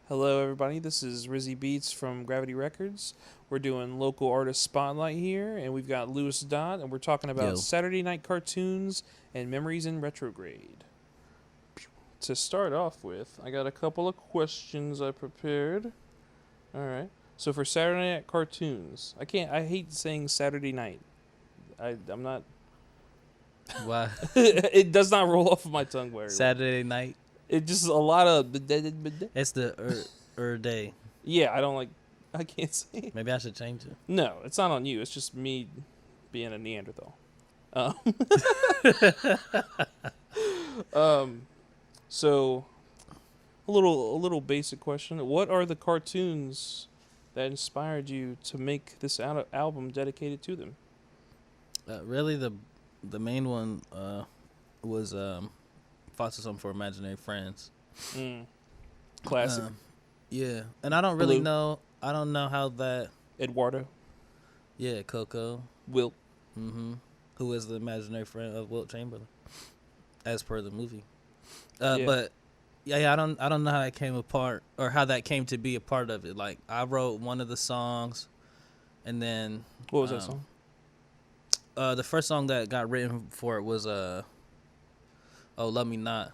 Hello, everybody. This is RizzyBeats from Gravity Records. We're doing local artist spotlight here, and we've got Lewis Dot, and we're talking about Yo, Saturday night cartoons and memories in retrograde. To start off with, I got a couple of questions I prepared. All right. So for Saturday night cartoons, I hate saying Saturday night. I'm not. why It does not roll off of my tongue very well. Saturday night? It just a lot of. It's the day. Yeah, I don't like. I can't say it. Maybe I should change it. No, it's not on you. It's just me being a Neanderthal. Um, um, so a little basic question: what are the cartoons that inspired you to make this album dedicated to them? Really, the main one was Foster's Home for Imaginary Friends. Mm, classic. Yeah, and I don't really Blue. know. I don't know how that. Eduardo, Yeah, Coco. Wilt. Who is the imaginary friend of Wilt Chamberlain, as per the movie. Yeah. But yeah, I don't know how that came apart or how that came to be a part of it. Like I wrote one of the songs, and then What was that song? the first song that got written for it was "Oh Love Me Not."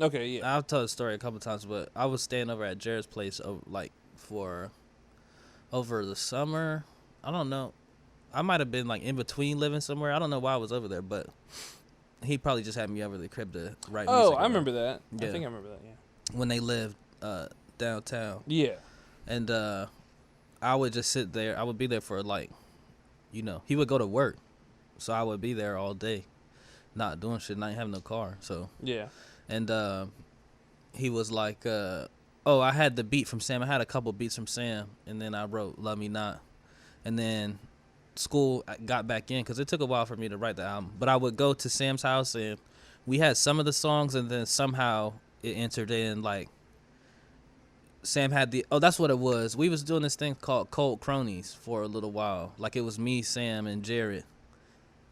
Okay, yeah. I've told the story a couple times, but I was staying over at Jared's place, for over the summer. I don't know. I might have been like in between living somewhere. I don't know why I was over there, but he probably just had me over the crib to write music. Oh, I around. remember that. Yeah. I think I remember that. Yeah. When they lived downtown, Yeah. and I would just sit there. I would be there for he would go to work, so I would be there all day, not doing shit, not having no car. So Yeah. and he was like, "Oh, I had the beat from Sam. I had a couple beats from Sam, and then I wrote Love Me Not, and then." School got back in because it took a while for me to write the album, but I would go to Sam's house and we had some of the songs, and then somehow it entered in like Sam had that's what it was. We was doing this thing called Cold Cronies for a little while. Like it was me, Sam, and Jared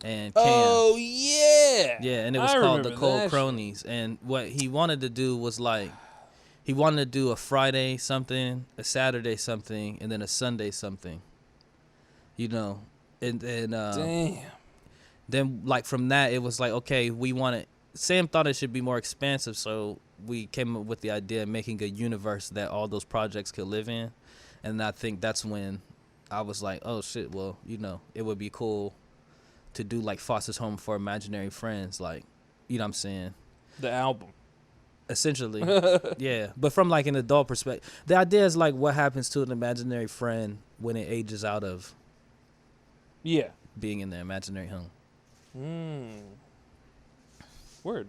and Cam. Oh yeah. Yeah, and it was I called the remember Cold that Cronies. And what he wanted to do was like he wanted to do a Friday something, a Saturday something, and then a Sunday something. You know. And then Damn. then like from that it was like, okay, Sam thought it should be more expansive, so we came up with the idea of making a universe that all those projects could live in. And I think that's when I was like, oh shit, well, it would be cool to do like Foster's Home for Imaginary Friends, like, you know what I'm saying, The album. essentially. Yeah, but from like an adult perspective, the idea is like what happens to an imaginary friend when it ages out of Yeah. being in their imaginary home. Word.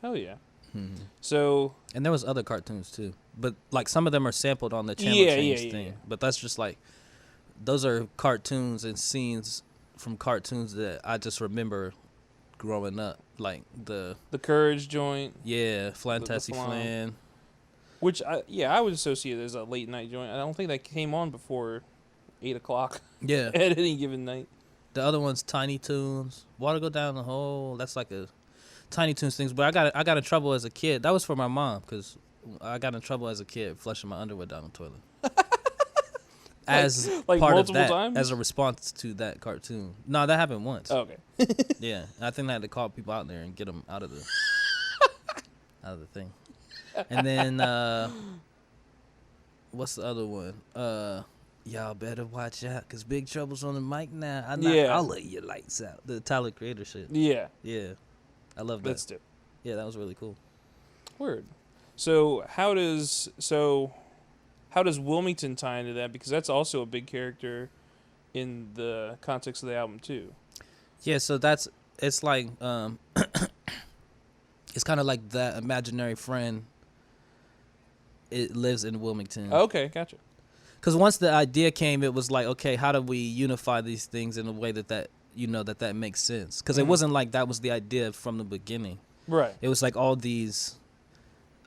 Hell yeah. Mm-hmm. So. And there was other cartoons too, but like some of them are sampled on the channel change thing. Yeah. But that's just like, those are cartoons and scenes from cartoons that I just remember growing up, like the Courage joint. Fantastic Flan. Which I would associate as a late night joint. I don't think that came on before 8:00 Yeah, at any given night. the other one's Tiny Toons. Water Go Down the Hole. That's like a Tiny Toons things. But I got in trouble as a kid. That was for my mom because I got in trouble as a kid flushing my underwear down the toilet. As like part of multiple that, times? as a response to that cartoon. No, that happened once. Oh, okay. Yeah, I think I had to call people out there and get them out of the thing. And then what's the other one? Y'all better watch out, cause Big Trouble's on the mic now. I'll let your lights out. The Tyler Creator shit. Yeah. Yeah, I love that. That's dope. Yeah, that was really cool. Word. So how does Wilmington tie into that? Because that's also a big character in the context of the album too. Yeah, so it's like it's kind of like that imaginary friend. It lives in Wilmington. Okay, gotcha. Because once the idea came, it was like, okay, how do we unify these things in a way that makes sense? Because it wasn't like that was the idea from the beginning. Right. It was like all these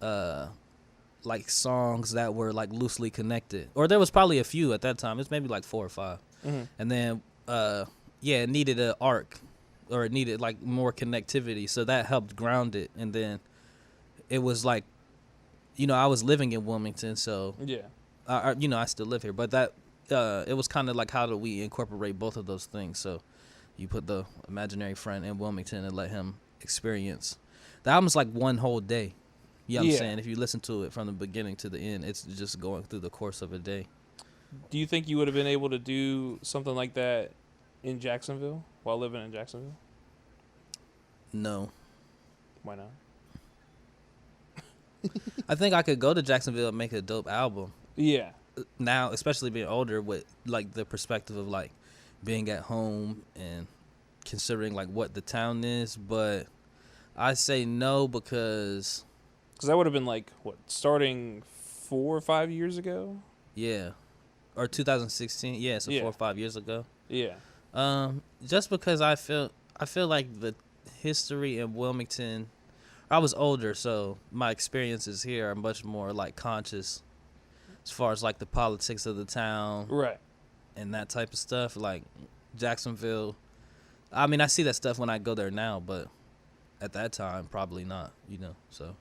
like songs that were like loosely connected, or there was probably a few at that time. It's maybe like 4 or 5, and then it needed an arc, or it needed like more connectivity, so that helped ground it. And then it was like I was living in Wilmington, so Yeah. I still live here. But that it was kind of like, how do we incorporate both of those things? So you put the imaginary friend in Wilmington and let him experience. The album's like one whole day. You know what I'm saying? If you listen to it from the beginning to the end, it's just going through the course of a day. Do you think you would have been able to do something like that in Jacksonville while living in Jacksonville? No. Why not? I think I could go to Jacksonville and make a dope album. Yeah. Now, especially being older, with like the perspective of like being at home and considering like what the town is, but I say no because that would have been like what, starting 4 or 5 years ago? Yeah. Or 2016. Yeah, so 4 or 5 years ago. Yeah. Just because I feel like the history in Wilmington, I was older, so my experiences here are much more like conscious as far as like the politics of the town. Right. And that type of stuff. Like Jacksonville, I mean, I see that stuff when I go there now, but at that time, probably not, so.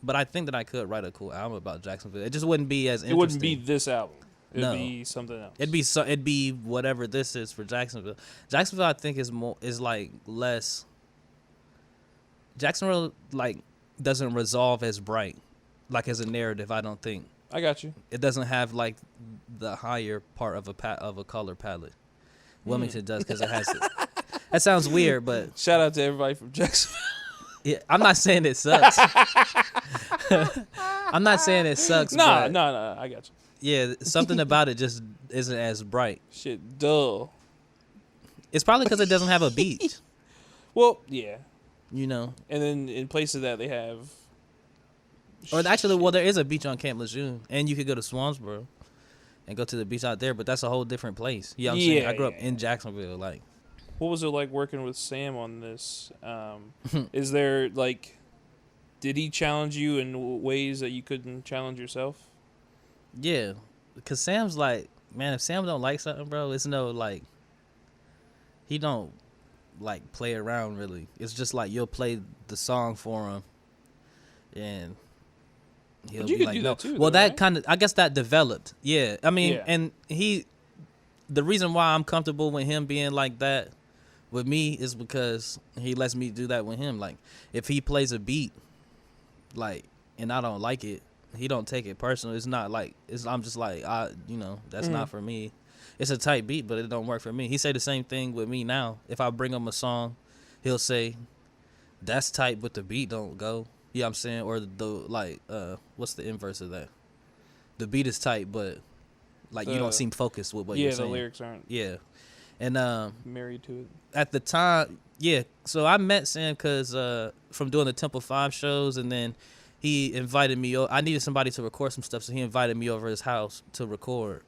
But I think that I could write a cool album about Jacksonville. It just wouldn't be as interesting. It wouldn't be this album. It'd be something else. It'd be whatever this is for Jacksonville. Jacksonville, I think, is like less. Jacksonville like doesn't resolve as bright, like as a narrative. I don't think. I got you. It doesn't have like the higher part of a color palette. Wilmington does, because it has. That sounds weird, but shout out to everybody from Jacksonville. Yeah, I'm not saying it sucks. I'm not saying it sucks. No, I got you. Yeah, something about it just isn't as bright. Shit, dull. It's probably because it doesn't have a beach. Well, yeah. And then in place of that, they have. Or actually, there is a beach on Camp Lejeune, and you could go to Swansboro and go to the beach out there, but that's a whole different place. You know what I'm saying? I grew up in Jacksonville, like. What was it like working with Sam on this? Is there like, did he challenge you in ways that you couldn't challenge yourself? Yeah, because Sam's like, man, if Sam don't like something, bro, it's no like, he don't like play around really. It's just like you'll play the song for him, and he'll but you be could like, do no. that too. Well, though, that right? kind of, I guess that developed. Yeah, I mean, and the reason why I'm comfortable with him being like that with me is because he lets me do that with him. Like, if he plays a beat, like, and I don't like it, he don't take it personal. It's not like, I'm just like, that's not for me. It's a tight beat, but it don't work for me. He say the same thing with me now. If I bring him a song, he'll say, that's tight, but the beat don't go. You know what I'm saying? Or what's the inverse of that? The beat is tight, but like you don't seem focused with what you're saying. Yeah, the lyrics aren't. Yeah. And married to it. At the time, yeah. So I met Sam because from doing the Temple 5 shows, and then he invited me. I needed somebody to record some stuff, so he invited me over his house to record,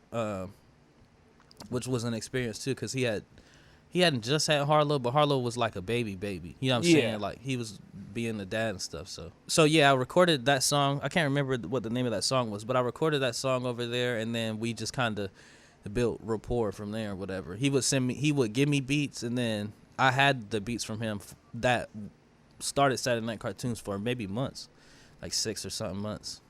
which was an experience too, because he hadn't just had Harlow, but Harlow was like a baby. You know what I'm saying? Like, he was being the dad and stuff. So yeah, I recorded that song. I can't remember what the name of that song was, but I recorded that song over there, and then we just kind of built rapport from there or whatever. He would give me beats, and then I had the beats from him that started Saturday Night Cartoons for maybe months, like 6 or something months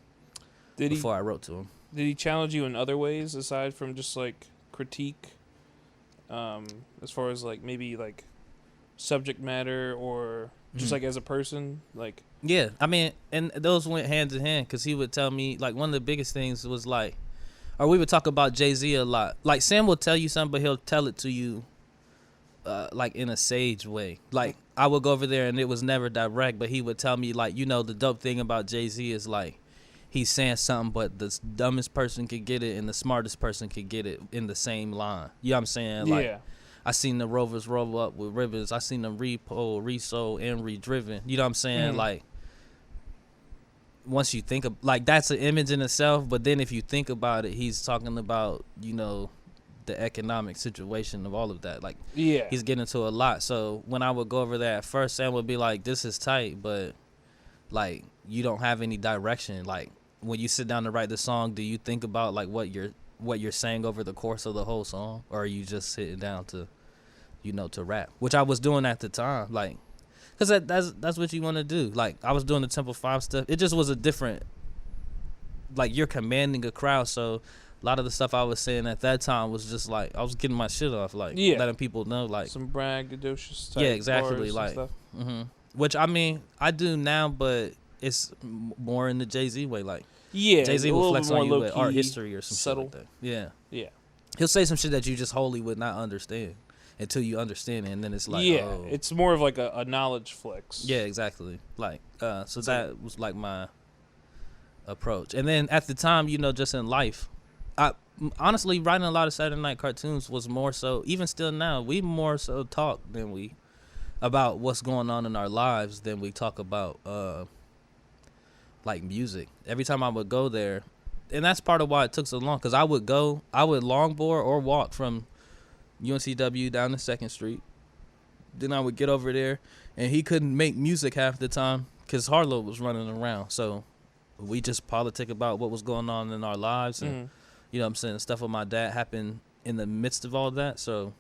before I wrote to him. Did he challenge you in other ways aside from just like critique, as far as like maybe like subject matter or just like as a person? Like, yeah, I mean, and those went hand in hand, because he would tell me, like, one of the biggest things was like, or we would talk about Jay-Z a lot. Like, Sam will tell you something, but he'll tell it to you like in a sage way. Like, I would go over there and it was never direct, but he would tell me, like, the dope thing about Jay-Z is like, he's saying something, but the dumbest person could get it and the smartest person could get it in the same line. You know what I'm saying? Like, yeah. I seen the Rovers roll up with Rivers. I seen them repo, resold, and redriven. You know what I'm saying? Like, once you think of, like, that's an image in itself, but then if you think about it, he's talking about, the economic situation of all of that. Like, he's getting into a lot. So when I would go over there at first, Sam would be like, this is tight, but like, you don't have any direction. Like, when you sit down to write the song, do you think about like what you're saying over the course of the whole song, or are you just sitting down to to rap, which I was doing at the time. Like, Cause that's what you want to do. Like I was doing the Temple 5 stuff. It just was a different. Like you're commanding a crowd, so a lot of the stuff I was saying at that time was just like I was getting my shit off, like letting people know, like some braggadocious type exactly, bars like, and stuff. Which I mean I do now, but it's more in the Jay-Z way, like Jay-Z will flex on you with art key, history or some subtle. shit like that. Yeah. He'll say some shit that you just wholly would not understand until you understand it, and then it's like, it's more of like a knowledge flex. Yeah, exactly. Like, so that was like my approach. And then at the time, just in life, I honestly writing a lot of Saturday night cartoons was more so, even still now, we more so talk than we about what's going on in our lives than we talk about like music. Every time I would go there, and that's part of why it took so long, because I would longboard or walk from UNCW down to 2nd Street. Then I would get over there, and he couldn't make music half the time because Harlow was running around. So we just politic about what was going on in our lives, and you know what I'm saying, stuff with my dad happened in the midst of all that. So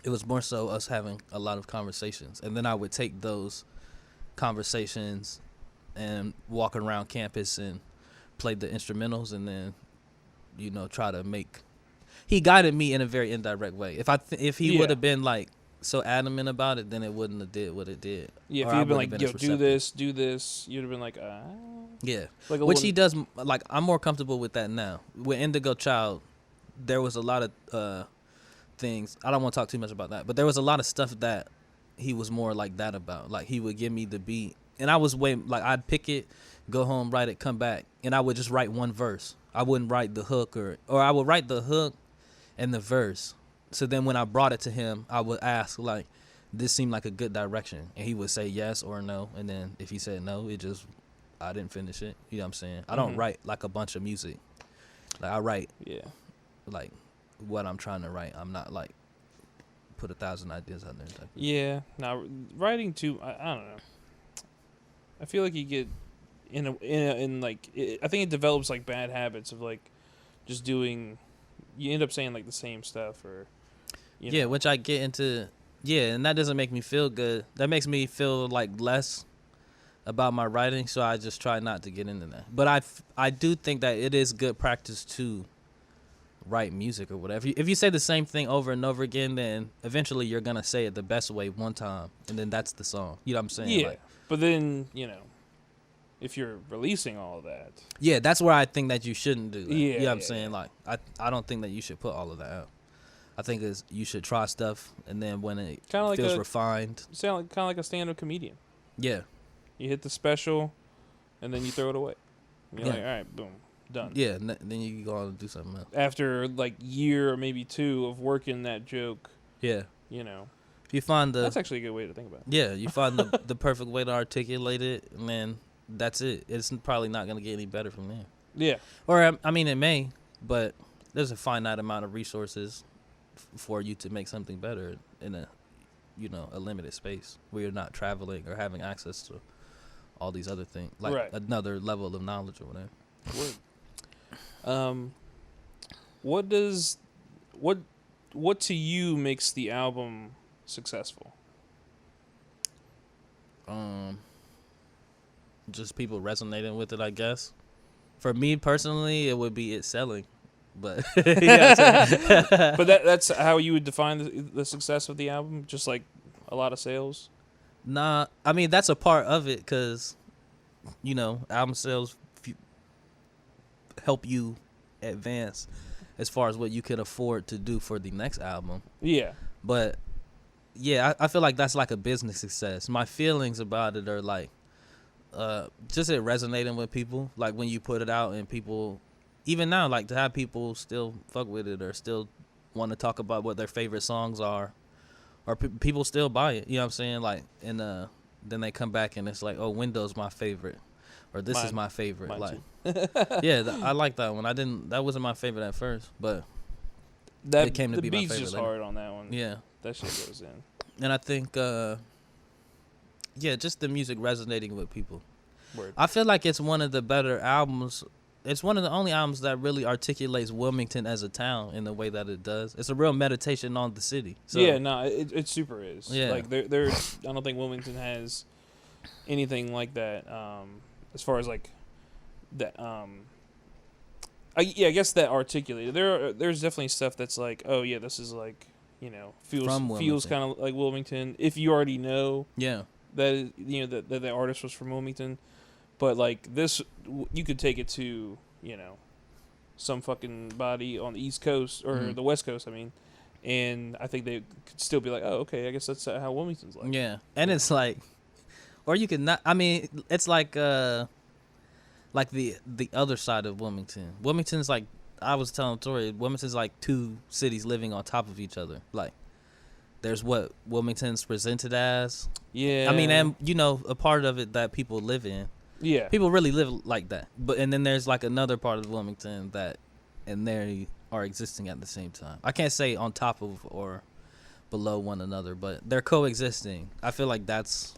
it was more so us having a lot of conversations, and then I would take those conversations and walk around campus and play the instrumentals, and then try to make. He guided me in a very indirect way. If he would have been like so adamant about it, then it wouldn't have did what it did. Yeah, if he'd been like, yo, do this, you'd have been like, yeah. Like which he does. Like, I'm more comfortable with that now. With Indigo Child, there was a lot of things. I don't want to talk too much about that, but there was a lot of stuff that he was more like that about. Like, he would give me the beat, and I was I'd pick it, go home, write it, come back, and I would just write one verse. I wouldn't write the hook, or I would write the hook and the verse. So then when I brought it to him, I would ask, like, this seemed like a good direction, and he would say yes or no. And then if he said no, I didn't finish it. You know what I'm saying? I don't write like a bunch of music. Like, I write like what I'm trying to write. I'm not like put 1,000 ideas out there. Yeah. Now, writing too, I don't know. I feel like you get in like, I think it develops like bad habits of like just doing, you end up saying like the same stuff, or you know. Which I get into. And that doesn't make me feel good. That makes me feel like less about my writing, so I just try not to get into that. But I do think that it is good practice to write music or whatever. If you say the same thing over and over again, then eventually you're gonna say it the best way one time, and then that's the song. You know what I'm saying? Yeah. But then, if you're releasing all of that. Yeah, that's where I think that you shouldn't do that. Yeah, you know what I'm saying? Like, I don't think that you should put all of that out. I think you should try stuff, and then when it feels refined. Sound kind of like a stand-up comedian. Yeah. You hit the special, and then you throw it away. And you're like, all right, boom, done. Yeah, and then you go on and do something else. After like year or maybe 2 of working that joke. Yeah. If you find that's actually a good way to think about it. Yeah, you find the perfect way to articulate it, and then that's it. It's probably not going to get any better from there. Yeah. Or, I mean, it may, but there's a finite amount of resources for you to make something better in a limited space where you're not traveling or having access to all these other things, like another level of knowledge or whatever. What to you makes the album successful? Just people resonating with it, I guess. For me personally, it would be it selling, but but that's how you would define the success of the album, just like a lot of sales. Nah, I mean that's a part of it, because album sales help you advance as far as what you can afford to do for the next album. Yeah. But yeah, I feel like that's like a business success. My feelings about it are like just it resonating with people, like when you put it out and people, even now, like to have people still fuck with it or still want to talk about what their favorite songs are, or people still buy it, you know what I'm saying? Like, and then they come back and it's like, oh, Window's my favorite, or this is my favorite. Like, I like that one. That wasn't my favorite at first, but it came to be my favorite. The beat's just hard on that one. Yeah, that shit goes in. And I think, just the music resonating with people. Word. I feel like it's one of the better albums It's one of the only albums that really articulates Wilmington as a town in the way that it does. It's a real meditation on the city. So, yeah, no, it super is. Yeah. Like there, I don't think Wilmington has anything like that. As far as like that. I guess that articulated. There's definitely stuff that's like, oh yeah, this is like, feels kind of like Wilmington. If you already know, yeah, that that the artist was from Wilmington, but like this, you could take it to some fucking body on the East Coast or the West Coast. I mean, and I think they could still be like, oh, okay, I guess that's how Wilmington's like. Yeah, and it's like, or you could not. I mean, it's like the other side of Wilmington. Wilmington's like, I was telling Tory, Wilmington's like two cities living on top of each other. Like, there's what Wilmington's presented as. Yeah. I mean, and a part of it that people live in. Yeah. People really live like that. And then there's like another part of Wilmington that, and they are existing at the same time. I can't say on top of or below one another, but they're coexisting. I feel like that's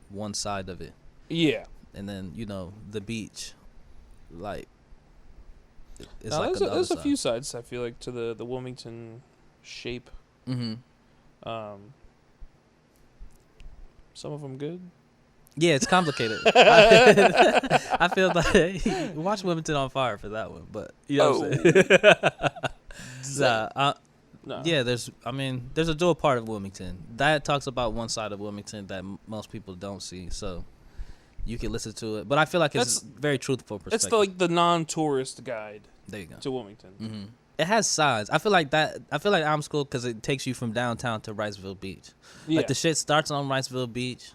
one side of it. Yeah. And then the beach, like, it's now, like there's side. a few sides I feel like to the Wilmington shape. Mm-hmm. Some of them good. Yeah, it's complicated. I feel like watch Wilmington on Fire for that one, but what I'm saying. No. Yeah, there's a dual part of Wilmington that talks about one side of Wilmington that most people don't see. So you can listen to it, but I feel like it's very truthful perspective. It's the non-tourist guide. There you go. To Wilmington. Mm-hmm. It has sides. I feel like I'm cool because it takes you from downtown to Riceville Beach. Yeah. Like the shit starts on Riceville Beach,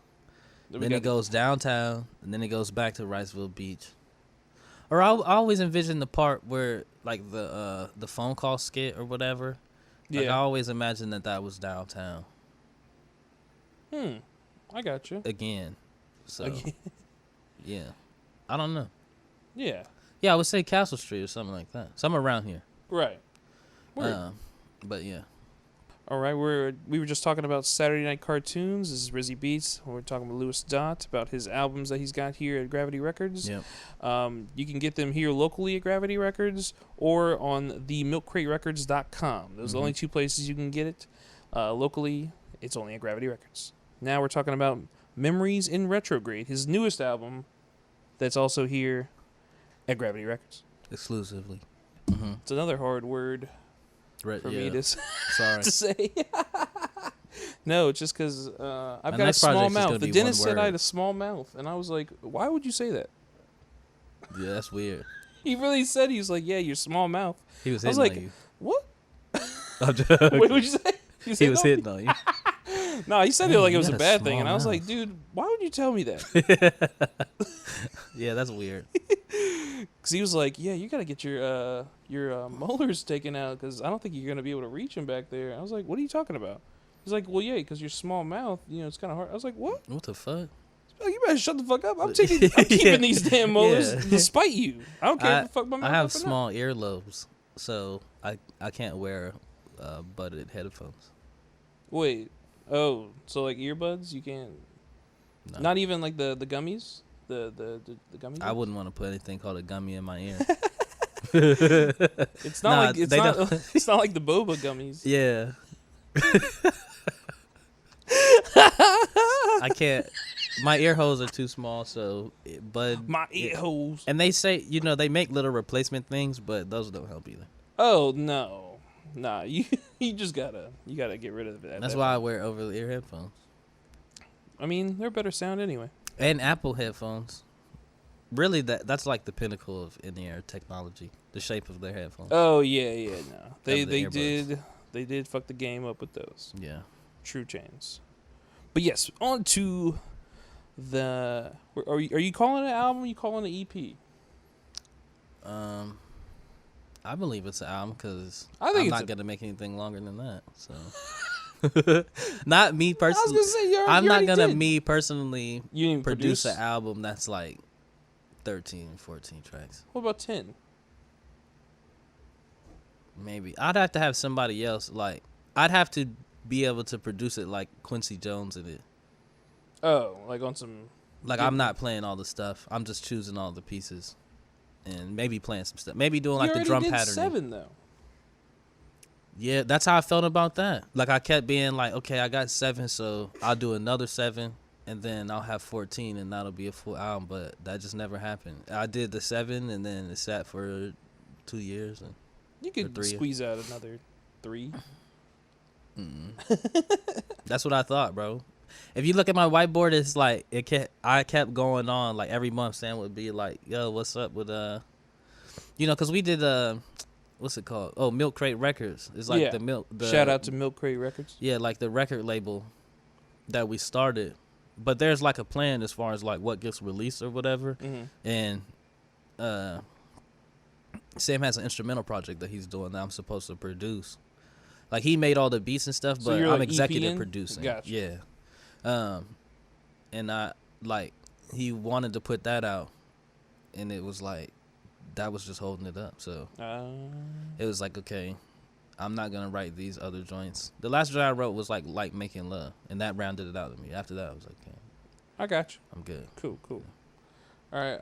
then it goes downtown, and then it goes back to Riceville Beach. Or I always envision the part where like the phone call skit or whatever. Like, I always imagine that was downtown. I got you. Again. So, yeah. I don't know. Yeah. Yeah, I would say Castle Street or something like that. Somewhere around here. Right. But yeah. All right, we were just talking about Saturday Night Cartoons. This is RizzyBeats. We're talking with Lewis Dot about his albums that he's got here at Gravity Records. Yep. You can get them here locally at Gravity Records or on the milkcraterecords.com. Those are the only two places you can get it. Locally, it's only at Gravity Records. Now we're talking about Memories in Retrograde, his newest album that's also here at Gravity Records. Exclusively. It's another hard word for me to Sorry. to say. No, it's just because I've My got a next small project's just mouth. gonna The be dentist one said I had word. a small mouth, and I was like, why would you say that? Yeah, that's weird. He really said, he was like, yeah, your small mouth. He was I was hitting like, on you. what? I'm joking. What would you say? He was hitting on you. No, he said it like it was You a got a bad thing, small and I was mouth. like, dude, why would you tell me that? Yeah, that's weird. Because he was like, yeah, you got to get your molars taken out because I don't think you're going to be able to reach them back there. I was like, what are you talking about? He's like, well, yeah, because your small mouth, it's kind of hard. I was like, what? What the fuck? Oh, you better shut the fuck up. I'm keeping these damn molars Yeah. despite you. I don't care if the fuck my mouth I have open up. small earlobes, so I can't wear butted headphones. Wait. Oh, so like earbuds, you can't. No. Not even like the gummies, the gummies. I wouldn't want to put anything called a gummy in my ear. It's not Nah, like it's they not. don't. It's not like the boba gummies. Yeah. I can't. My ear holes are too small, so My ear holes. And they say, they make little replacement things, but those don't help either. Oh no, nah. You just gotta get rid of that. That's why I wear over the ear headphones I mean, they're better sound anyway. and Apple headphones. Really, that's like the pinnacle of in-ear technology. The shape of their headphones. Oh yeah, no. They the earbuds. did fuck the game up with those Yeah. true chains. But yes, on to the. Are you calling it an album? Or are you calling it EP? I believe it's an album because I think I'm it's not gonna make anything longer than that. So, not me I was personally. gonna say I'm you not already gonna did. me personally You didn't produce an album that's like 13, 14 tracks. What about 10? Maybe I'd have to have somebody else. Like I'd have to be able to produce it like Quincy Jones in it. Oh, like on some. Like I'm not playing all the stuff. I'm just choosing all the pieces. and maybe playing some stuff. Maybe doing You like the already drum did patterning. 7 though. Yeah, that's how I felt about that. Like I kept being like, okay, I got 7, so I'll do another 7, and then I'll have 14, and that'll be a full album. But that just never happened. I did the 7, and then it sat for 2 years, and You or could 3 years. squeeze out another 3. That's what I thought, bro. If you look at my whiteboard, it's like I kept going on. Like every month, Sam would be like, "Yo, what's up with because we did what's it called? Oh, Milk Crate Records. It's like Yeah. the milk. Shout out to Milk Crate Records. Yeah, like the record label that we started. But there's like a plan as far as like what gets released or whatever. And Sam has an instrumental project that he's doing that I'm supposed to produce. Like he made all the beats and stuff, So but you're I'm like executive EPing? producing. Gotcha. Yeah. And I like he wanted to put that out, and it was like that was just holding it up. So it was like, okay, I'm not gonna write these other joints. The last joint I wrote was like Making Love, and that rounded it out to me. After that, I was like, okay, I got you. I'm good. Cool. All right.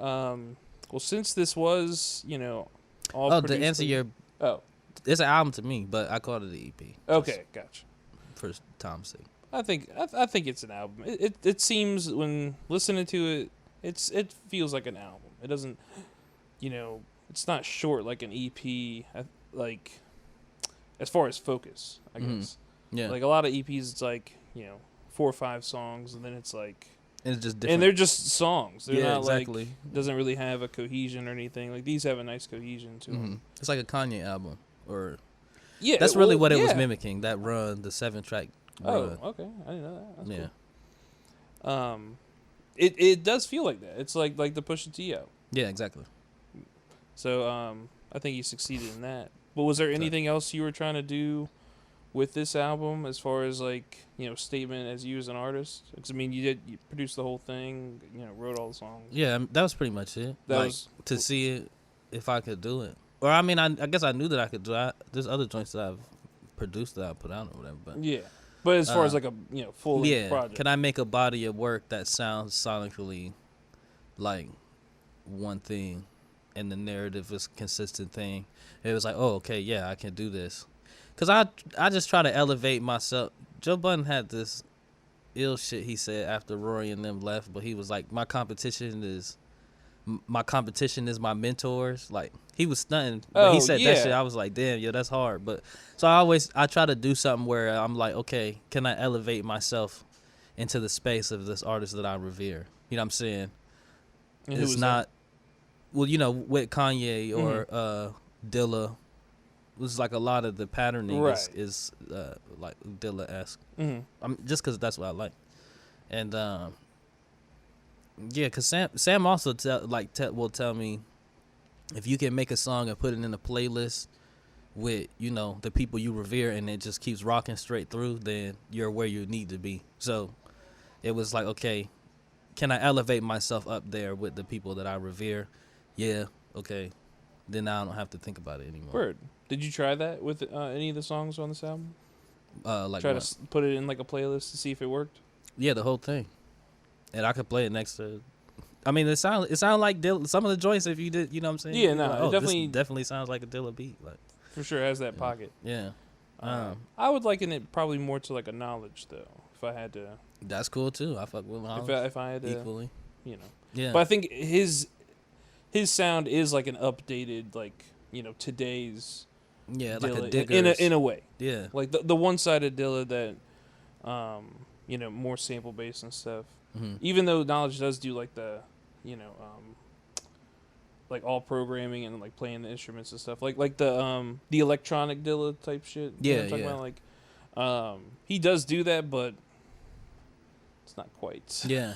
Well, since this was, all To produced answer by- your, it's an album to me, but I called it an EP. Okay, gotcha. For Tom's sake. I think it's an album. It seems when listening to it, it feels like an album. It doesn't, it's not short like an EP. Like, as far as focus, I guess. Yeah. Like a lot of EPs, it's like 4 or 5 songs, and then it's like. And it's just different. And they're just songs. They're not exactly. like doesn't really have a cohesion or anything. Like these have a nice cohesion to them. It's like a Kanye album, or Yeah, that's really well, what it was yeah. mimicking. That run, the 7-track run. Oh, okay. I didn't know that. That's Yeah. cool. It does feel like that. It's like the Pusha T out. Yeah, exactly. So I think you succeeded in that. But was there anything else you were trying to do with this album as far as like statement as you as an artist? Because I mean you produced the whole thing, wrote all the songs. Yeah, that was pretty much it. That like was to see it if I could do it, or I mean, I guess I knew that I could do it. There's other joints that I've produced that I put out or whatever, but yeah. But as far as like a full length project, can I make a body of work that sounds sonically like one thing, and the narrative is a consistent thing? It was like, oh, okay, yeah, I can do this. Cause I just try to elevate myself. Joe Budden had this ill shit he said after Rory and them left, but he was like, my competition is my mentors. Like he was stunting, but he said that shit. I was like, damn, yo, that's hard. But so I try to do something where I'm like, okay, can I elevate myself into the space of this artist that I revere? You know what I'm saying? And who It's was not, well, with Kanye or Dilla. It was like a lot that the patterning is like Dilla-esque. Just because that's what I like. And yeah, because Sam also will tell me if you can make a song and put it in a playlist with the people you revere and it just keeps rocking straight through, then you're where you need to be. So it was like, okay, can I elevate myself up there with the people that I revere? Yeah, okay. Then I don't have to think about it anymore. Word. Did you try that with any of the songs on this album? Like try what? to put it in like a playlist to see if it worked? Yeah, the whole thing. And I could play it next to. I mean, it sound like Dilla, some of the joints. If you did, you know what I'm saying? Yeah, You're no, like, it this definitely sounds like a Dilla beat. Like for sure has that pocket. Yeah. I would liken it probably more to like a Knowledge though. If I had to. That's cool too. I fuck with Knowledge. If I had to equally. Yeah. But I think his sound is like an updated like today's. Yeah, Dilla, like a digger in a way. Yeah. Like the one sided Dilla that, more sample based and stuff. Even though Knowledge does do like the, like all programming and like playing the instruments and stuff. Like the electronic Dilla type shit. You know what I'm talking about? Like, he does do that, but it's not quite. Yeah.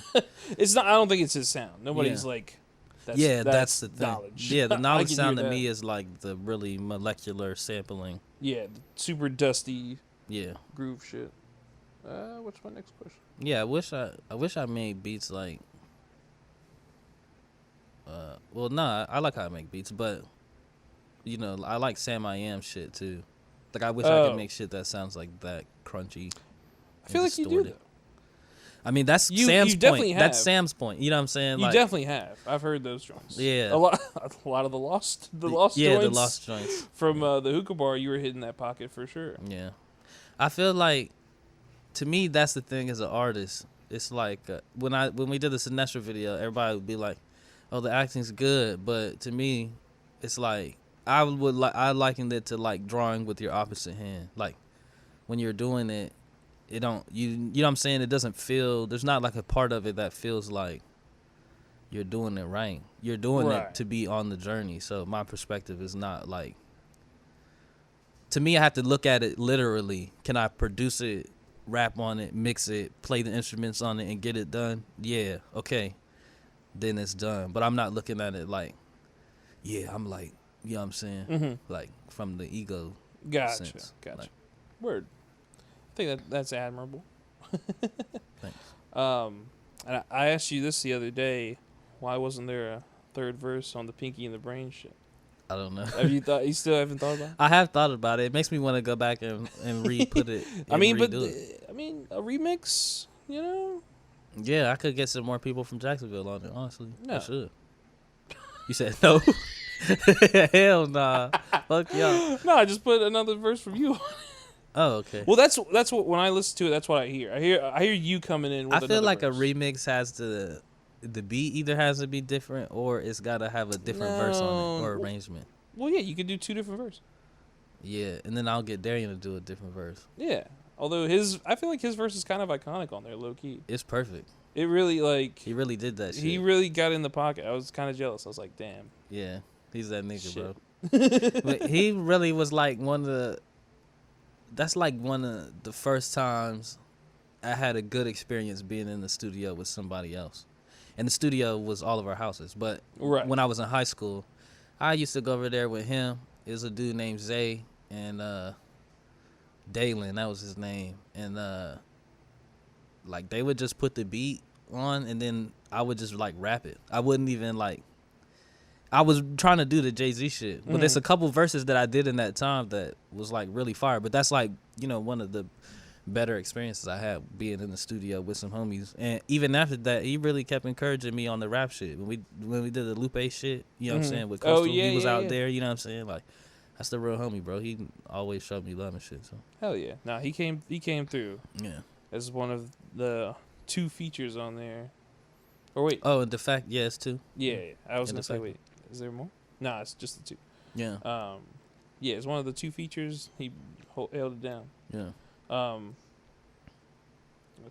It's not. I don't think it's his sound. Nobody's like. That's the thing. Knowledge. Yeah, the Knowledge sound to that. me is like the really molecular sampling. Yeah, the super dusty. Yeah. Groove shit. What's my next question? Yeah, I wish I made beats like. Well, nah, I like how I make beats, but I like Sam I Am shit too. Like I wish I could make shit that sounds like that crunchy. I feel like you do though. I mean, that's You Sam's definitely point. That's have. Sam's point. You know what I'm saying? You Like, definitely have. I've heard those joints. yeah. A lot of the lost joints. Yeah, the lost joints. From the hookah bar, you were hitting that pocket for sure. Yeah. I feel like, to me, that's the thing as an artist. It's like when we did the Sinestro video, everybody would be like, "Oh, the acting's good," but to me, it's like I likened it to like drawing with your opposite hand. Like when you're doing it, it don't you know what I'm saying? It doesn't feel. There's not like a part of it that feels like you're doing it right. You're doing it to be on the journey. So my perspective is not like. To me, I have to look at it literally. Can I produce it? Rap on it, mix it, play the instruments on it, and get it done? Yeah, okay. Then it's done. But I'm not looking at it like, yeah, I'm like, you know what I'm saying? Mm-hmm. Like, from the ego sense. Gotcha. Like, Word. I think that's admirable. thanks. And I asked you this the other day. Why wasn't there a third verse on the Pinky and the Brain shit? I don't know. Have you thought? You still haven't thought about it? I have thought about it. It makes me want to go back and re-put it. I mean, but it. A remix, you know? Yeah, I could get some more people from Jacksonville on it, honestly. No. I should. You said no? Hell nah. Fuck y'all. No, I just put another verse from you on. Oh, okay. Well, that's what when I listen to it, that's what I hear. I hear you coming in with I feel like verse. a remix has to, the beat either has to be different or it's got to have a different verse on it or arrangement. Well, yeah, you could do two different verses. Yeah, and then I'll get Darian to do a different verse. Yeah. Although I feel like his verse is kind of iconic on there, low key. It's perfect. It really He really did that shit. He really got in the pocket. I was kind of jealous. I was like, damn. Yeah, he's that nigga, Shit. bro. But he really was like that's like one of the first times I had a good experience being in the studio with somebody else. And the studio was all of our houses. But when I was in high school, I used to go over there with him. It was a dude named Zay and Dalen, that was his name. And like they would just put the beat on and then I would just like rap it. I wouldn't even like, I was trying to do the Jay-Z shit, but there's a couple verses that I did in that time that was like really fire. But that's like, you know, one of the better experiences I had being in the studio with some homies. And even after that, he really kept encouraging me on the rap shit. When we did the Lupe shit, you know what I'm saying, with Coastal, he was out there, you know what I'm saying? Like, that's the real homie, bro. He always showed me love and shit. So hell yeah. Nah, he came through. Yeah. As one of the 2 features on there. Or wait. Oh, and the fact, yeah, it's 2. Yeah. I was And gonna the say, fact- wait, is there more? Nah, it's just the 2. Yeah. Yeah, it's one of the 2 features. He held it down. Yeah.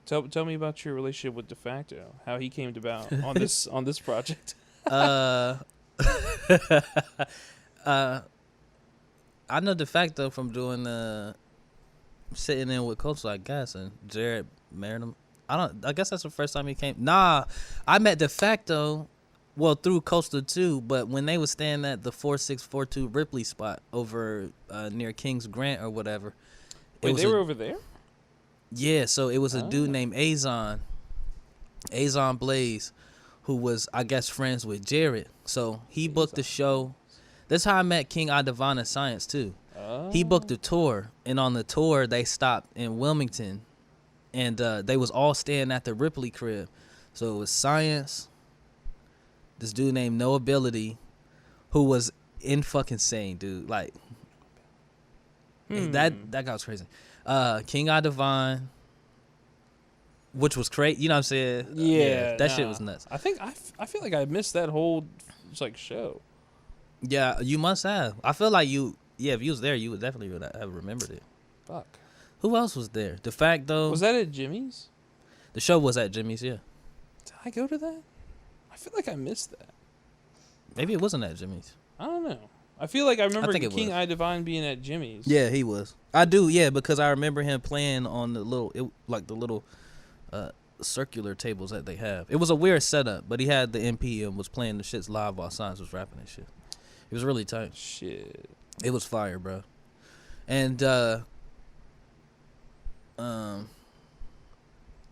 Tell me about your relationship with De Facto. How he came about on this project. I know De Facto from doing sitting in with Coastal, I guess, and Jared married him. I guess that's the first time he came. Nah, I met De Facto, well, through Coastal too, but when they was staying at the 4642 Ripley spot over near King's Grant or whatever. Wait, they were over there? Yeah, so it was a dude named Azon Blaze, who was, I guess, friends with Jared. So he booked the show. That's how I met King Adavana Science too. He booked a tour, and on the tour they stopped in Wilmington, and they was all staying at the Ripley crib. So it was Science, this dude named No Ability, who was in fucking insane, dude. Like that guy was crazy. King Adavon, which was crazy. You know what I'm saying? Yeah, that shit was nuts. I think I feel like I missed that whole show. Yeah, you must have. I feel like if you was there, you would definitely have remembered it. Fuck. Who else was there? De Facto. Was that at Jimmy's? The show was at Jimmy's, yeah. Did I go to that? I feel like I missed that. Maybe it wasn't at Jimmy's. I don't know. I feel like I remember King was. I Divine being at Jimmy's. Yeah, he was. I do, yeah, because I remember him playing on the little circular tables that they have. It was a weird setup, but he had the MP and was playing the shits live while Science was rapping and shit. It was really tight. Shit. It was fire, bro. And so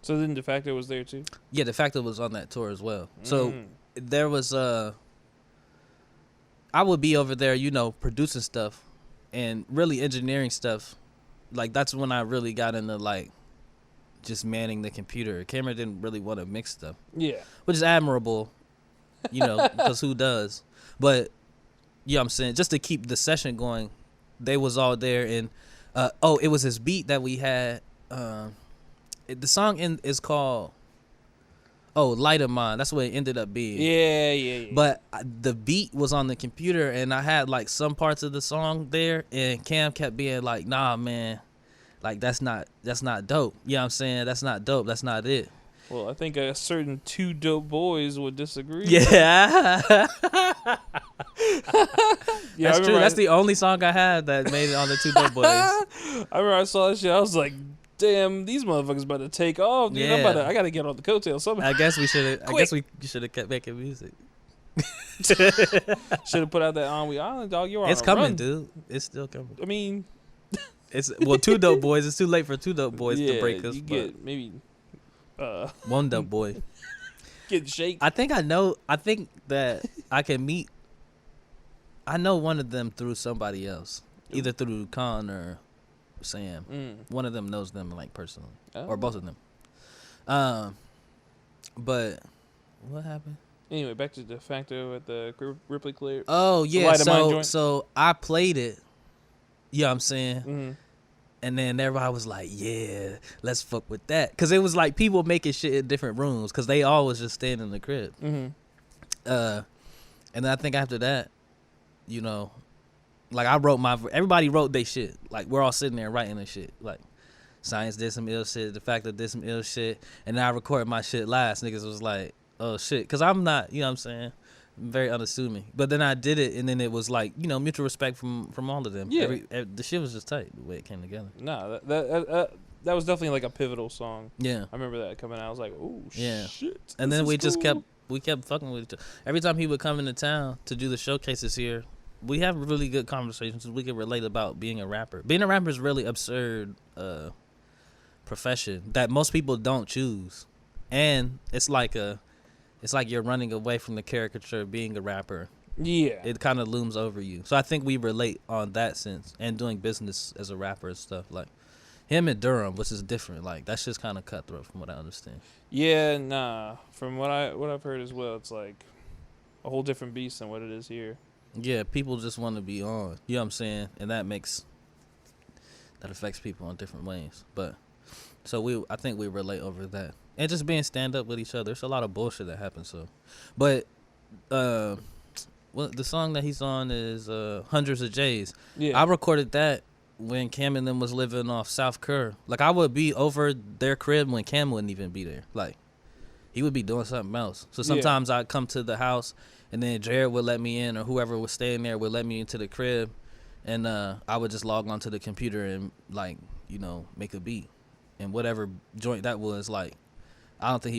then De Facto was there too? Yeah, De Facto was on that tour as well. So there was I would be over there, you know, producing stuff and really engineering stuff. Like that's when I really got into like just manning the computer. Cameron didn't really want to mix stuff, Yeah. which is admirable, because who does? But yeah, I'm saying just to keep the session going, they was all there, and it was this beat that we had. The song is called Light of Mine. That's what it ended up being. Yeah. But the beat was on the computer, and I had like some parts of the song there, and Cam kept being like, "Nah, man, like that's not dope." You know what I'm saying? That's not dope. That's not it. Well, I think a certain two dope boys would disagree. Yeah. Yeah, That's true. That's the only song I had that made it on the Two Dope Boys. I remember I saw that shit. I was like, damn, these motherfuckers about to take off, dude. Yeah. I gotta get on the coattail somehow. I guess we should have kept making music. Should have put out that On We Island, dog. You're on It's a coming, run. dude. It's still coming. I mean, It's Two Dope Boys. It's too late for Two Dope Boys to break us. You but get maybe one Dope Boy. get shake. I think that I can meet. I know one of them through somebody else, either through Khan or Sam. One of them knows them like personally, or both of them. But what happened? Anyway, back to De Facto at the Ripley Clear. Oh yeah, Light of Mine joint. so I played it. Yeah, I'm saying. Mm-hmm. And then everybody was like, yeah, let's fuck with that. Because it was like people making shit in different rooms because they all was just staying in the crib. Mm-hmm. And then I think after that, like everybody wrote they shit. Like we're all sitting there writing the shit. Like Science did some ill shit. The Factor did some ill shit. And then I recorded my shit last. Niggas was like, oh shit. Because I'm not, you know what I'm saying? I'm very unassuming. But then I did it, and then it was like, mutual respect from all of them. Yeah. The shit was just tight the way it came together. Nah, that was definitely like a pivotal song. Yeah. I remember that coming out. I was like, oh, Yeah. shit. And then we just cool. kept fucking with each other. Every time he would come into town to do the showcases here, we have really good conversations. We could relate about being a rapper. Being a rapper is really absurd profession that most people don't choose. And it's like you're running away from the caricature of being a rapper. Yeah. It kind of looms over you. So I think we relate on that sense, and doing business as a rapper and stuff. Like him in Durham, which is different. Like that's just kind of cutthroat from what I understand. Yeah, nah. From what I've heard as well, it's like a whole different beast than what it is here. Yeah, people just want to be on. You know what I'm saying? And that affects people in different ways. But so I think we relate over that. And just being stand up with each other. There's a lot of bullshit that happens. So, but the song that he's on is Hundreds of J's. Yeah. I recorded that when Cam and them was living off South Kerr. Like I would be over their crib when Cam wouldn't even be there. Like he would be doing something else. So sometimes I'd come to the house, and then Jared would let me in, or whoever was staying there would let me into the crib, and I would just log onto the computer and make a beat, and whatever joint that was, like I don't think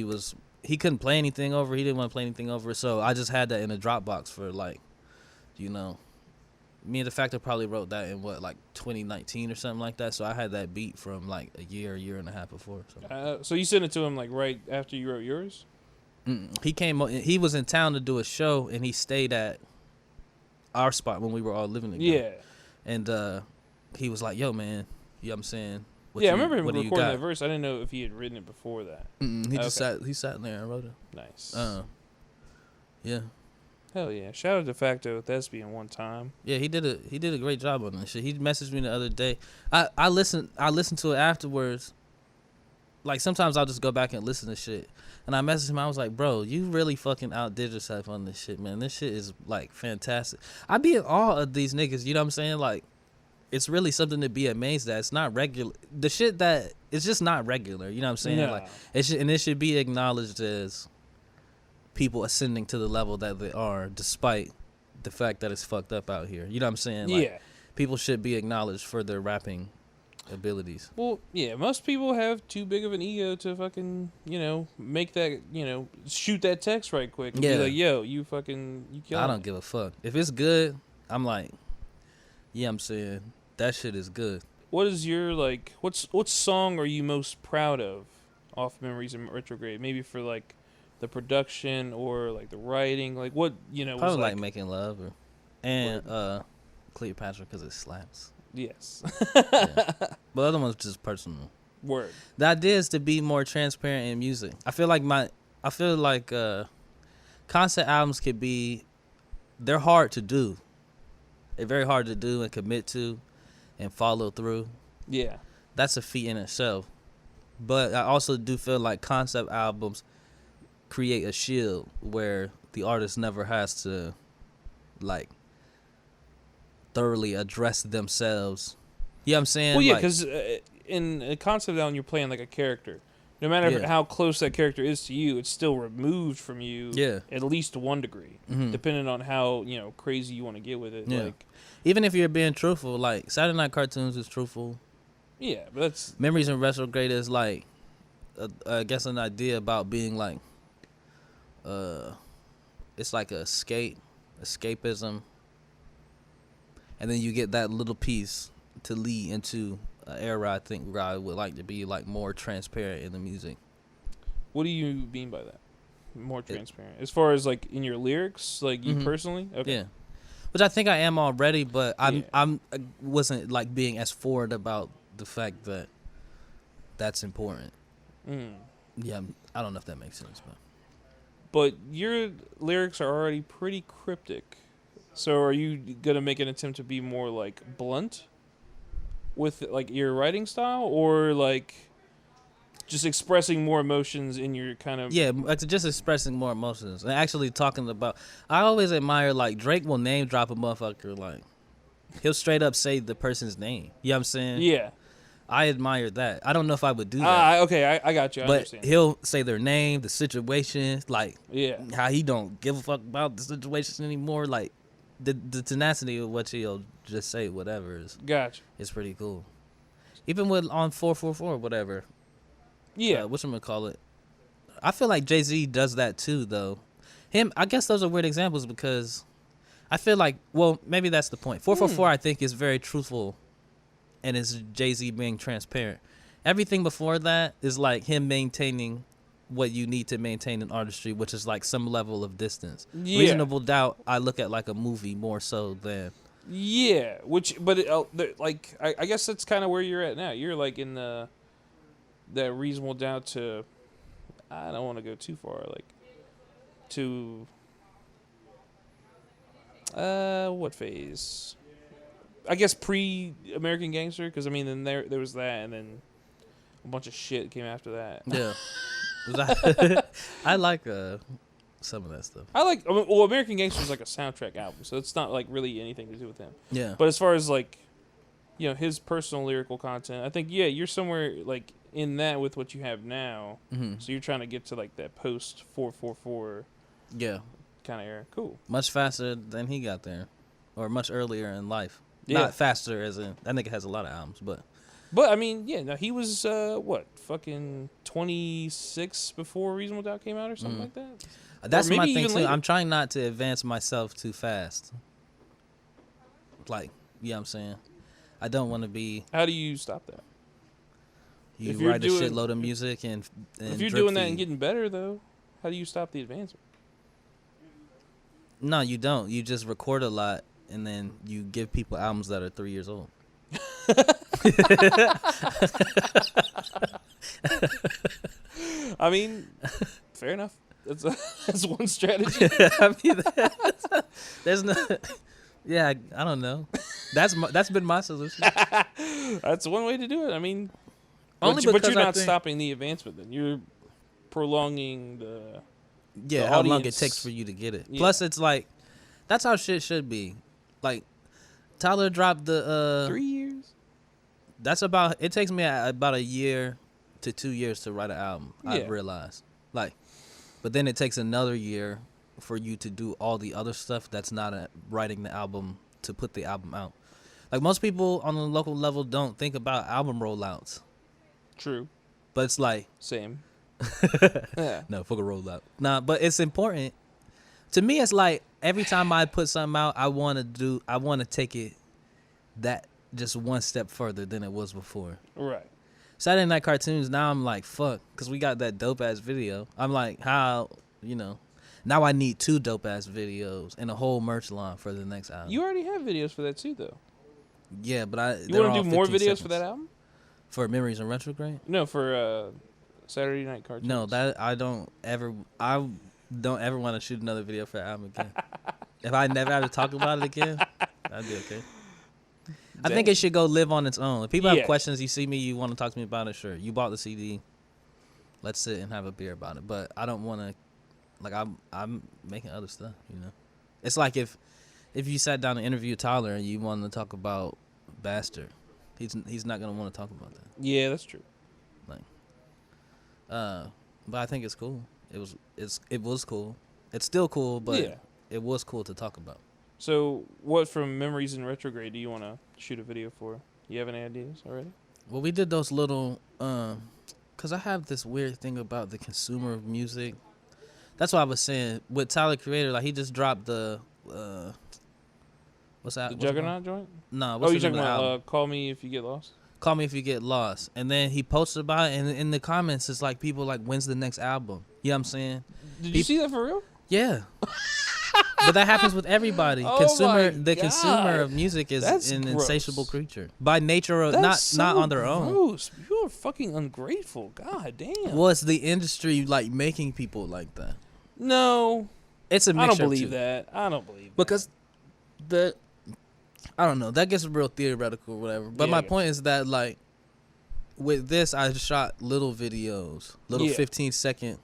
he couldn't play anything over. He didn't want to play anything over, so I just had that in a Dropbox for me and The Factor probably wrote that in 2019 or something like that. So I had that beat from like a year and a half before. So you sent it to him like right after you wrote yours? He came. He was in town to do a show, and he stayed at our spot when we were all living together. Yeah. And he was like, "Yo, man, you know what I'm saying?" I remember him recording that verse. I didn't know if he had written it before that. He just sat there and wrote it. Nice. Yeah. Hell yeah! Shout out to Facto Thespian one time. Yeah, he did a great job on that shit. He messaged me the other day. I listened to it afterwards. Like sometimes I'll just go back and listen to shit, and I messaged him. I was like, "Bro, you really fucking outdid yourself on this shit, man. This shit is like fantastic." I be in awe of these niggas. You know what I'm saying? Like, it's really something to be amazed at. It's not regular. The shit that it's just not regular. You know what I'm saying? No. Like it should be acknowledged as people ascending to the level that they are, despite the fact that it's fucked up out here. You know what I'm saying? Like, Yeah. People should be acknowledged for their rapping abilities. Well, yeah, most people have too big of an ego to fucking, make that, shoot that text right quick and be like, yo, you kill I don't give a fuck. If it's good, I'm like, yeah, I'm saying that shit is good. What is your, what song are you most proud of off Memories in Retrograde? Maybe for, the production or, the writing? Like, what, Probably was like Making Love and Cleopatra because it slaps. Yes. Yeah. But the other one's just personal. Word. The idea is to be more transparent in music. I feel like concept albums could be, they're hard to do. They're very hard to do and commit to and follow through. Yeah. That's a feat in itself. But I also do feel like concept albums create a shield where the artist never has to like thoroughly address themselves. You know what I'm saying? Well, yeah, Like, because in a concept album, you're playing like a character. No matter how close that character is to you, it's still removed from you. Yeah. At least to one degree, depending on how crazy you want to get with it. Yeah. Like, even if you're being truthful, like Saturday Night Cartoons is truthful. yeah, but that's Memories in Retrograde is like, I guess an idea about being like, it's like escapism, and then you get that little piece to lead into an era I think where I would like to be like more transparent in the music. What do you mean by that? More transparent, as far as like in your lyrics, like you personally. Okay. Yeah, which I think I am already, but I wasn't like being as forward about the fact that that's important. Yeah, I don't know if that makes sense, But your lyrics are already pretty cryptic. So are you gonna make an attempt to be more like blunt with like your writing style, or like just expressing more emotions in your kind of just expressing more emotions and actually talking about. I always admire like Drake will name drop a motherfucker, like he'll straight up say the person's name. You know what I'm saying? Yeah. I admire that. I don't know if I would do that. Okay, I got you. I but understand. He'll say their name, the situation, like Yeah. how he don't give a fuck about the situation anymore. Like the tenacity of what he'll just say, whatever is. Gotcha. It's pretty cool. Even with on 444, whatever. Yeah. Whatchamacallit. I feel like Jay-Z does that too, though. I guess those are weird examples because I feel like, well, maybe that's the point. 444, I think, is very truthful, and it's Jay-Z being transparent. Everything before that is like him maintaining what you need to maintain in artistry, which is like some level of distance. Yeah. Reasonable Doubt, I look at like a movie more so than. Yeah, I guess that's kind of where you're at now. You're like in that Reasonable Doubt to, I don't want to go too far, like to what phase? I guess pre-American Gangster, because I mean then there was that, and then a bunch of shit came after that. Yeah. I like some of that stuff. American Gangster is like a soundtrack album, so it's not like really anything to do with him. Yeah. But as far as like, his personal lyrical content, I think you're somewhere like in that with what you have now. So you're trying to get to like that post 444. Yeah. Kind of era. Cool. Much faster than he got there, or much earlier in life. Yeah. Not faster as in that nigga has a lot of albums, but. But I mean, he was fucking 26 before Reasonable Doubt came out or something like that. That's my thing too. Later. I'm trying not to advance myself too fast. Like, you know what I'm saying? I don't want to be. How do you stop that? You write a shitload of music and if you're doing that and getting better though, how do you stop the advancement? No, you don't. You just record a lot and then you give people albums that are 3 years old. I mean, fair enough. That's one strategy. I mean, there's no. Yeah, I don't know. That's been my solution. That's one way to do it. I mean, but you're not stopping the advancement. Then you're prolonging the how long it audience. takes for you to get it. Yeah. Plus, it's like that's how shit should be. Like Tyler dropped the 3 years. That's about. It takes me about a year to 2 years to write an album. Yeah. I've realized. Like, but then it takes another year for you to do all the other stuff that's not writing the album to put the album out. Like most people on the local level don't think about album rollouts. True. But it's like Same. Yeah. no, fuck a rollout. Nah, but it's important. To me, it's like every time I put something out, I want to take it that just one step further than it was before. Right. Saturday Night Cartoons, now I'm like, fuck, because we got that dope-ass video. I'm like, how, now I need 2 dope-ass videos and a whole merch line for the next album. You already have videos for that too, though. Yeah, but You want to do more videos for that album? For Memories in Retrograde? No, for Saturday Night Cartoons. No, that I don't ever want to shoot another video for that album again. If I never have to talk about it again, that'd be okay. I think it should go live on its own. If people have questions, you see me, you want to talk to me about it, sure. You bought the CD. Let's sit and have a beer about it. But I don't want to, like, I'm making other stuff, you know. It's like if you sat down and interviewed Tyler and you wanted to talk about Bastard, he's not gonna want to talk about that. Yeah, that's true. Like, but I think it's cool. It was cool. It's still cool, but it was cool to talk about. So, what from Memories in Retrograde do you want to shoot a video for? You have any ideas already? Well, we did those little, cause I have this weird thing about the consumer of music. That's what I was saying with Tyler Creator. Like, he just dropped the what's that? The Juggernaut joint? No. You're talking about Call Me If You Get Lost? Call Me If You Get Lost. And then he posted about it, and in the comments, it's like people like, when's the next album? You know what I'm saying? Did you see that for real? Yeah. But that happens with everybody. The consumer of music is an insatiable creature by nature, not on their own. Gross. You are fucking ungrateful. God damn. Well, it's the industry like making people like that. No, it's a mixture. I don't believe that. I don't believe because I don't know. That gets real theoretical or whatever. But my point is that, like, with this, I shot little videos, 15-second,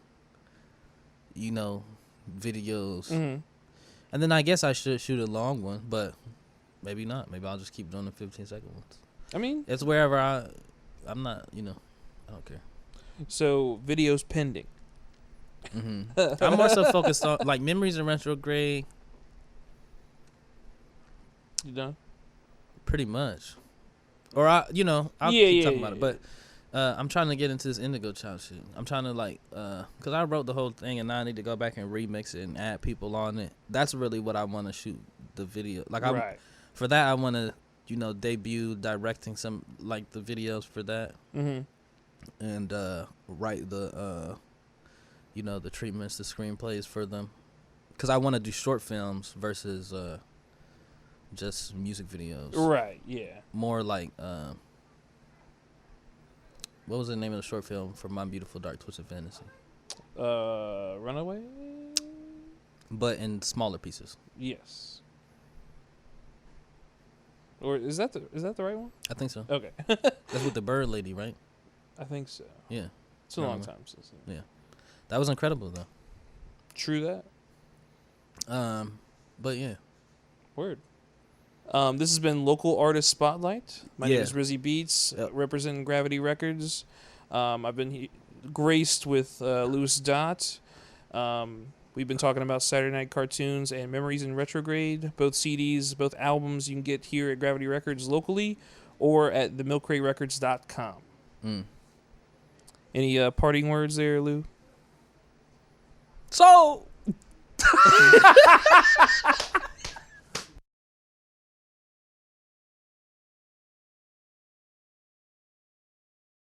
videos. Mm-hmm. And then I guess I should shoot a long one, but maybe not. Maybe I'll just keep doing the 15-second ones. I mean, it's wherever I'm not, I don't care. So, videos pending. Mm-hmm. I'm more so focused on, like, Memories in Retrograde. You done? Pretty much. Or I'll keep talking about it. But I'm trying to get into this Indigo Child shit. I'm trying to, like, because I wrote the whole thing and now I need to go back and remix it and add people on it. That's really what I want to shoot the video. Like, for that, I want to, debut directing some, like, the videos for that. Mm-hmm. And write the, the treatments, the screenplays for them. Because I want to do short films versus just music videos. Right, yeah. More like, what was the name of the short film for My Beautiful Dark Twisted Fantasy? Runaway? But in smaller pieces. Yes. Or is that the right one? I think so. Okay. That's with the bird lady, right? I think so. Yeah. It's a long time since then. Yeah. That was incredible, though. True that. But yeah. Word. This has been Local Artist Spotlight. My name is RizzyBeats, representing Gravity Records. I've been graced with Louis Dot. We've been talking about Saturday Night Cartoons and Memories in Retrograde. Both CDs, both albums you can get here at Gravity Records locally or at themilkraterecords.com. Mm. Any parting words there, Lou? So...